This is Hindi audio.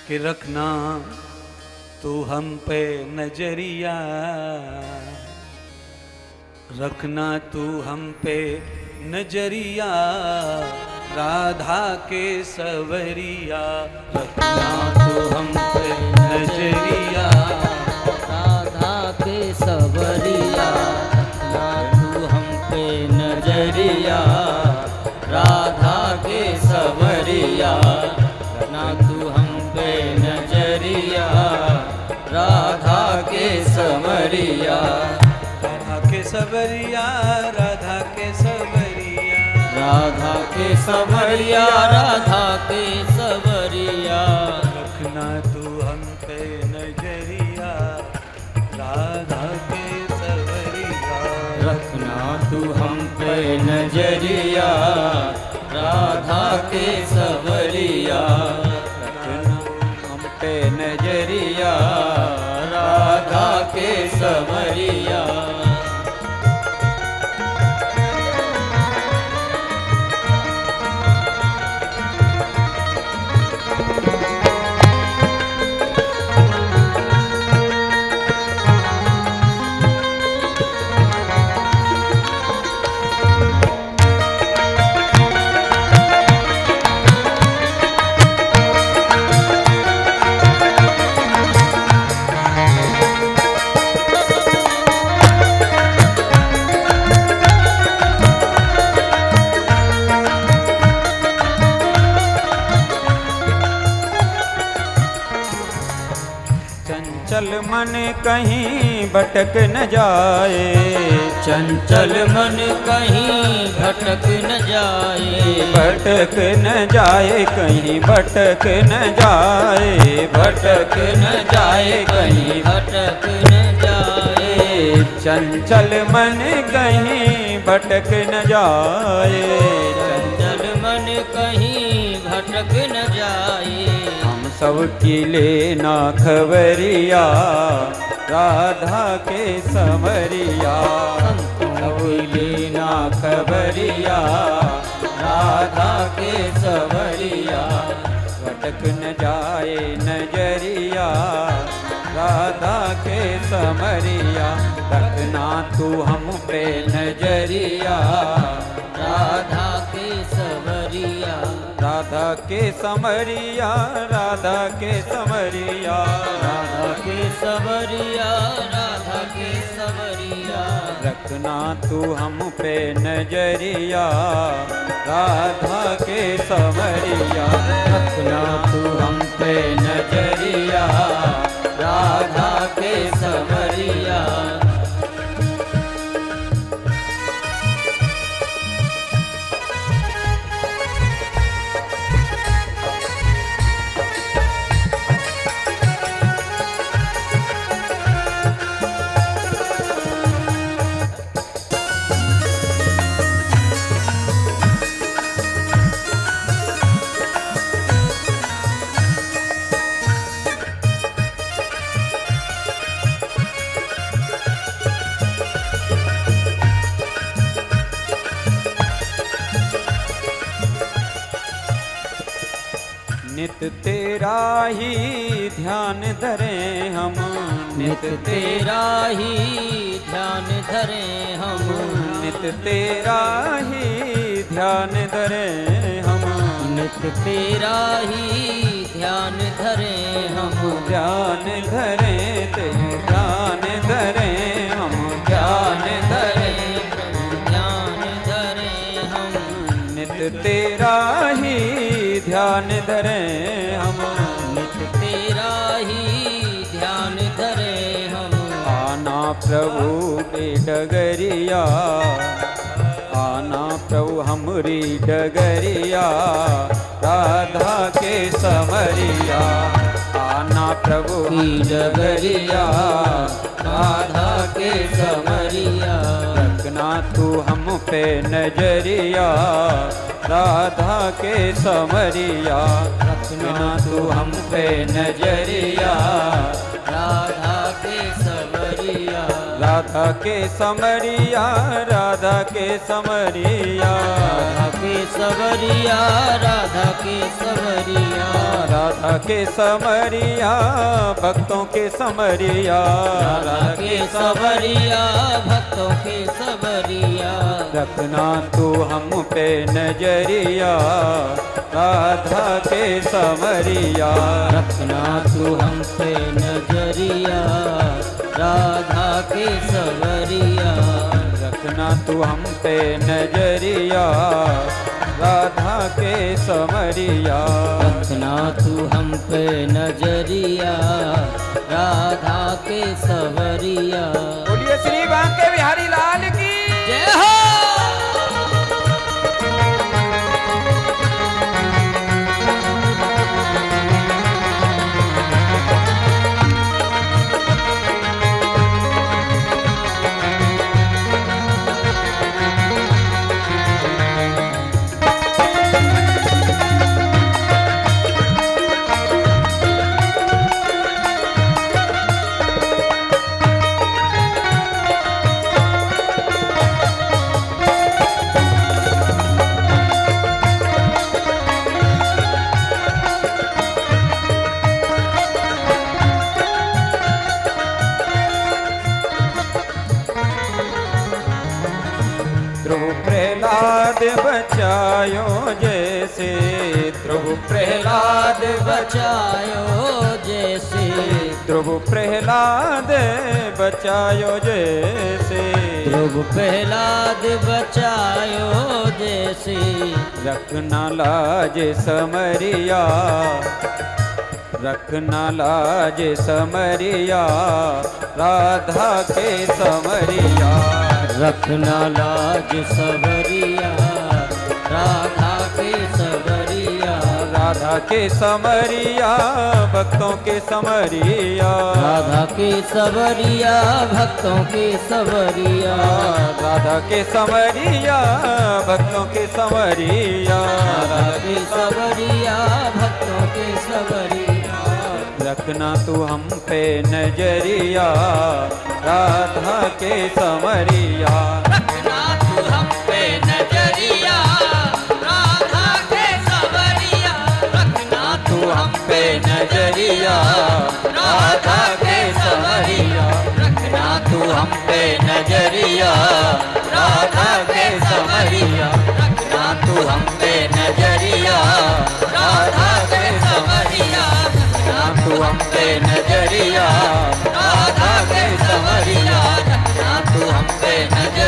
कि रखना तू हम पे नजरिया, रखना तू हम पे नजरिया, राधा के सवरिया, रखना तू हम पे नजरिया, राधा के सवरिया, रखना तू हम पे नजरिया, राधा के सवरिया, रखना तू हम पे नजरिया, राधा के सवरिया, राधा के सवरिया, राधा के सवरिया, राधा के सवरिया, राधा के सवरिया, रखना तू हम पे नजरिया, राधा के सवरिया, रखना तू हम पे नजरिया, राधा के सवरिया, रखना हम पे नजरिया, राधा के सवरिया। चंचल मन कहीं भटक न जाए, चंचल मन कहीं भटक न जाए, भटक न जाए कहीं भटक न जाए, भटक न जाए कहीं भटक न जाए, चंचल मन कहीं भटक न जाए, चंचल मन कहीं भटक न जाए, हम सब की लेना खबरिया, राधा के समरिया, सब लेना खबरिया, राधा के सवरिया, भटक न जाए नजरिया, राधा के समरिया, रखना तू हम पे नजरिया, राधा के सवरिया, राधा के समरिया, राधा के समरिया, राधा के सवरिया, राधा के सवरिया, रखना तू हम पे नजरिया, राधा के समरिया, रखना तू हम पे नजरिया, राधा के सवरिया। नित तेरा ही ध्यान धरें हम, नित तेरा ही ध्यान धरें हम, नित तेरा ही ध्यान धरें हम, नित तेरा ही ध्यान धरें हम, ध्यान धरें तेरे ध्यान धरें हम, ध्यान धरें ध्यान धरें हम, नित तेरा ही ध्यान धरें हम, नित तेरा ही ध्यान धरें हम, आना प्रभु के डगरिया, आना प्रभु हमरी डगरिया, राधा के समरिया, आना प्रभु की डगरिया, राधा के समरिया, रखना तू हम पे नजरिया, राधा के समरिया, रखना तू हम पे नजरिया, राधा के सवरिया, राधा राधा के समरिया, राधा के समरिया, राधा के सवरिया, राधा के सवरिया, राधा के समरिया, भक्तों के समरिया, राधा के सवरिया, भक्तों के सवरिया। रखना तू हम पे नजरिया, राधा के समरिया, रखना तू हम पे नजरिया, राधा के सवरिया। रखना तू हम पे नजरिया, राधा के समरिया, रखना तू हम पे नजरिया, राधा के सवरिया। बोलिए श्री बांके बिहारी लाल की जय हो। ध्रुव प्रहलाद बचायो जैसे, ध्रुव प्रहलाद बचायो जैसे, ध्रुव प्रहलाद बचायो जैसे, ध्रुव प्रहलाद बचायो जैसे। रखना लाज समरिया, रखना लाज समरिया, राधा के समरिया, रखना लाज सवरिया, राधा के सवरिया, राधा के समरिया, भक्तों के समरिया, राधा के सवरिया, भक्तों के सवरिया, राधा के समरिया, भक्तों के समरिया, राधा के सवरिया, भक्तों के सवरिया। रखना तू हम पे नजरिया, राधा के समरिया, रखना तू हम पे नजरिया, राधा के सवरिया, रखना तू हम पे नजरिया, राधा के सवरिया, रखना तू हम पे नजरिया, राधा के सवरिया, रखना तू हम पे नजरिया, राधा के सवरिया, रखना तू हम पे नजरिया, राधा के सवरिया, रखना तू हम पे नजरिया।